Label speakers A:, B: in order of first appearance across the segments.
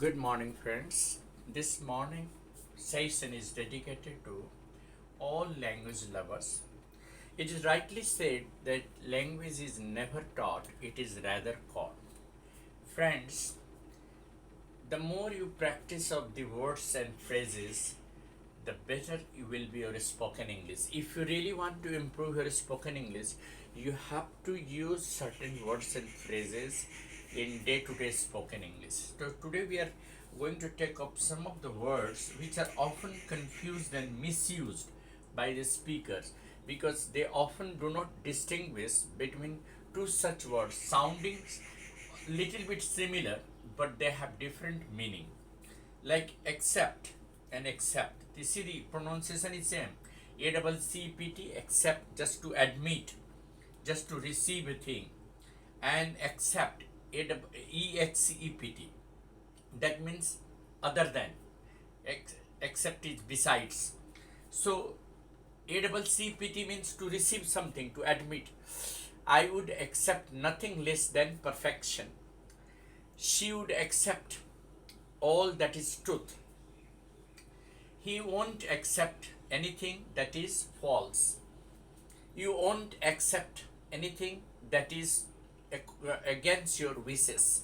A: Good morning, friends. This morning session is dedicated to all language lovers. It is rightly said that language is never taught, it is rather caught. Friends, the more you practice of the words and phrases, the better you will be your spoken English. If you really want to improve your spoken English, you have to use certain words and phrases in day-to-day spoken English. So today we are going to take up some of the words which are often confused and misused by the speakers because they often do not distinguish between two such words sounding little bit similar but they have different meaning, like accept and accept. You see the pronunciation is same. ACCPT, accept, just to admit, just to receive a thing, and accept, EXEPT, that means other than. Accept is besides. So ACCPT means to receive something, to admit. I would accept nothing less than perfection. She would accept all that is truth. He won't accept anything that is false. You won't accept anything that is against your wishes.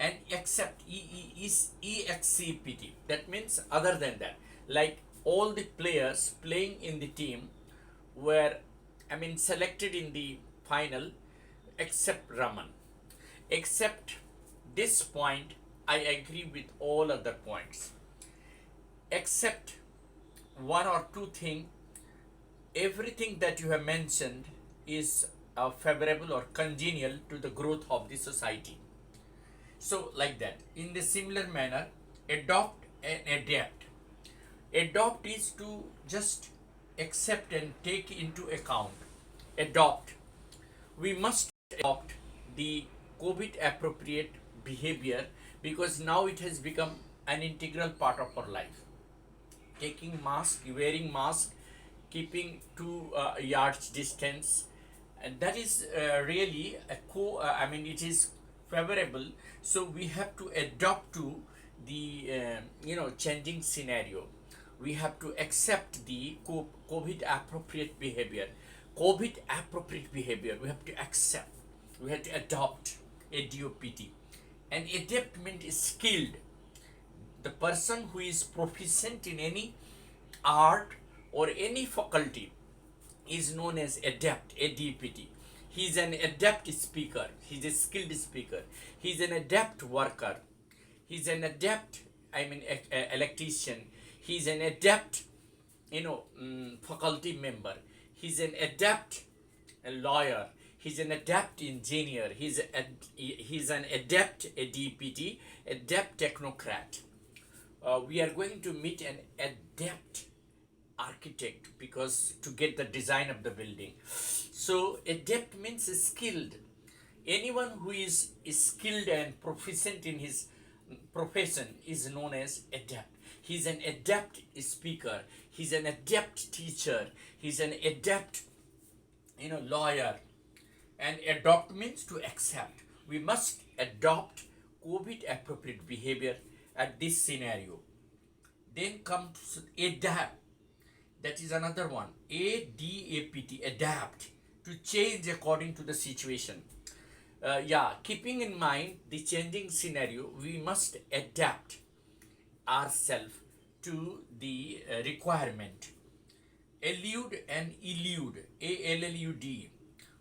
A: And accept, EXCPT, that means other than that. Like all the players playing in the team were, selected in the final except Raman. Except this point, I agree with all other points. Except one or two things, everything that you have mentioned is favorable or congenial to the growth of the society. So like that. In the similar manner, adopt and adapt. Adopt is to just accept and take into account. Adopt. We must adopt the COVID appropriate behavior because now it has become an integral part of our life. Taking mask, wearing mask, keeping 2 yards distance, and that is really it is favorable. So we have to adapt to the changing scenario. We have to accept the COVID appropriate behavior. COVID appropriate behavior. We have to accept. We have to adopt. ADOPT. And adept means skilled. The person who is proficient in any art or any faculty is known as adept, ADPT. He is an adept speaker. He is a skilled speaker. He is an adept worker. He is an adept, electrician. He is an adept, faculty member. He is an adept lawyer. He's an adept engineer. He's an adept ADPT, adept technocrat. We are going to meet an adept architect because to get the design of the building. So adept means skilled. Anyone who is skilled and proficient in his profession is known as adept. He's an adept speaker. He's an adept teacher. He's an adept, lawyer. And adopt means to accept. We must adopt COVID appropriate behavior at this scenario. Then comes adapt. That is another one. ADAPT, adapt, to change according to the situation. Keeping in mind the changing scenario, we must adapt ourselves to the requirement. Elude and elude, ALLUD.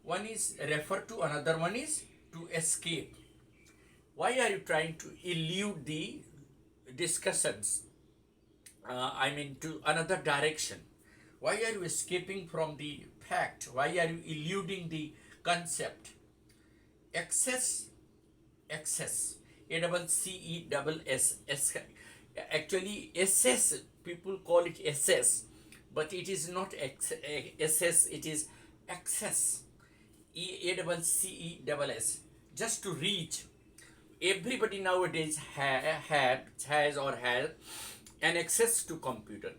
A: One is refer to, another one is to escape. Why are you trying to elude the discussions? To another direction. Why are you escaping from the fact? Why are you eluding the concept? Excess, ACCESS. Actually, SS, people call it SS, but it is not SS, it is excess. ACCESS. Just to reach. Everybody nowadays has or has an access to computer.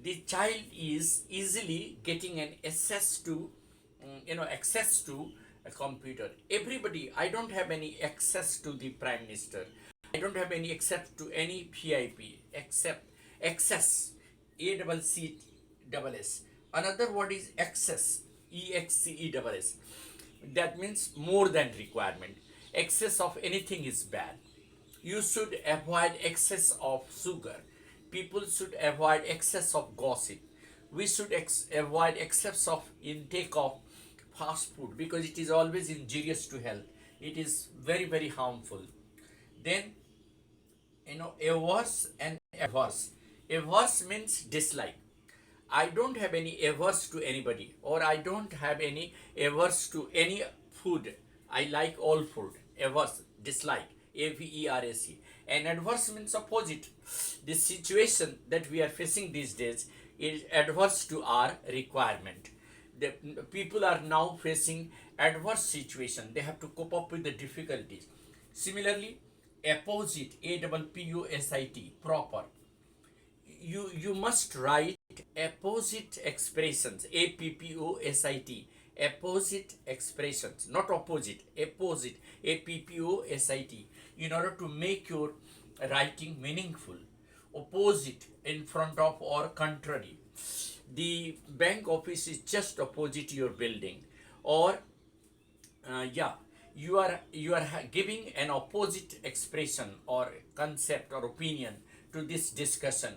A: The child is easily getting an access to a computer. Everybody, I don't have any access to the prime minister. I don't have any except to any PIP except excess, A double C double S. Another word is excess, EXCE double S. That means more than requirement. Excess of anything is bad. You should avoid excess of sugar. People should avoid excess of gossip. We should avoid excess of intake of fast food because it is always injurious to health. It is very, very harmful. Then, averse and averse. Averse means dislike. I don't have any averse to anybody, or I don't have any averse to any food. I like all food. Averse, dislike, AVERSE. And adverse means opposite. The situation that we are facing these days is adverse to our requirement. The people are now facing adverse situation. They have to cope up with the difficulties. Similarly, apposite, APPUSIT, proper. You must write apposite expressions, APPOSIT, apposite expressions, not opposite, apposite, APPOSIT, in order to make your writing meaningful. Opposite, in front of or contrary. The bank office is just opposite your building, or yeah, you are giving an opposite expression or concept or opinion to this discussion.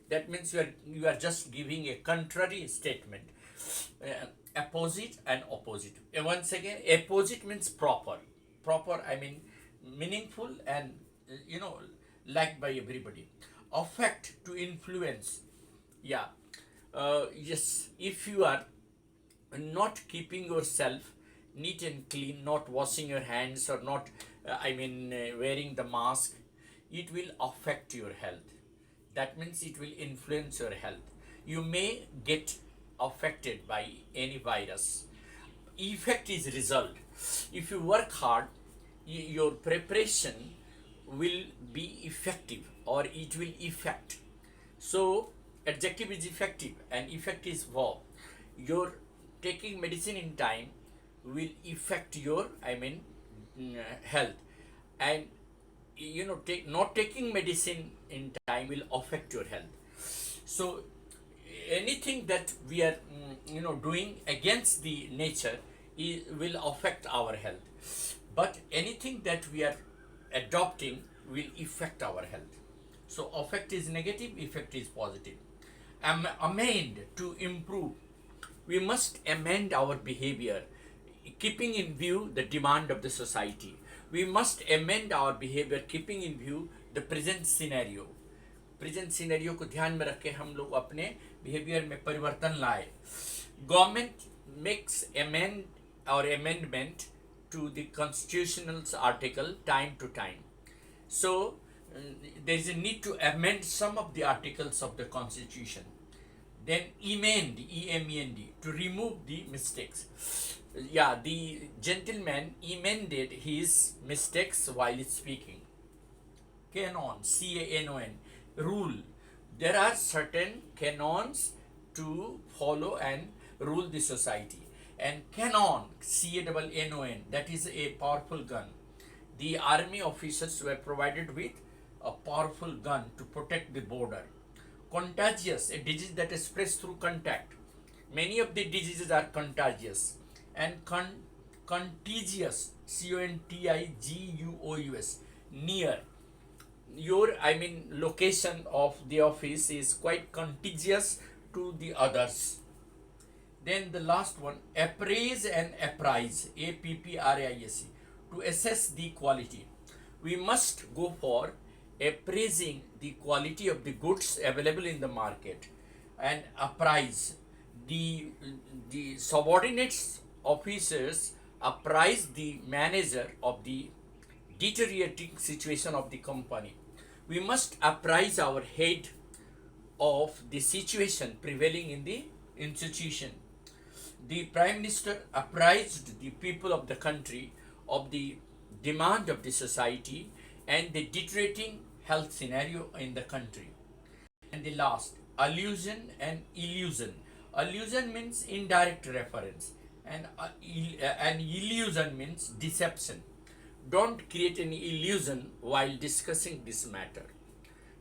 A: That means you are just giving a contrary statement. Opposite and opposite. Once again, opposite means proper. Proper, I mean meaningful and liked by everybody. Affect, to influence. Yeah. Yes, if you are not keeping yourself neat and clean, not washing your hands, or not, wearing the mask, it will affect your health. That means it will influence your health. You may get affected by any virus. Effect is result. If you work hard, your preparation will be effective, or it will effect. So adjective is effective and effect is verb. Your taking medicine in time will affect your health, and not taking medicine in time will affect your health. So anything that we are doing against the nature will affect our health, but anything that we are adopting will affect our health. So affect is negative, effect is positive. Amend, to improve. We must amend our behavior, keeping in view the demand of the society. We must amend our behavior keeping in view the present scenario. Present scenario को ध्यान में रख के हम लोग अपने behaviour में परिवर्तन लाए. Government makes amend or amendment to the constitutional article time to time. So there is a need to amend some of the articles of the constitution. Then emend, EMEND, to remove the mistakes. Yeah, the gentleman emended his mistakes while speaking. Canon, CANON, rule. There are certain canons to follow and rule the society. And canon, CANNON, that is a powerful gun. The army officers were provided with a powerful gun to protect the border. Contagious, a disease that is spread through contact. Many of the diseases are contagious. And contagious, CONTIGUOUS, near. Your location of the office is quite contagious to the others. Then the last one, appraise and apprise, APPRAISE, to assess the quality. We must go for appraising the quality of the goods available in the market, and apprise. The subordinates officers apprise the manager of the deteriorating situation of the company. We must apprise our head of the situation prevailing in the institution. The Prime Minister apprised the people of the country of the demand of the society and the deteriorating health scenario in the country. And the last, allusion and illusion. Allusion means indirect reference, and illusion means deception. don't create any illusion while discussing this matter.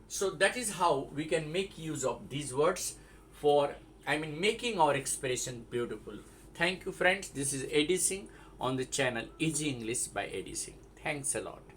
A: So that is how we can make use of these words for, making our expression beautiful. Thank you, friends. This is Eddie Singh on the channel Easy English by Eddie Singh. Thanks a lot.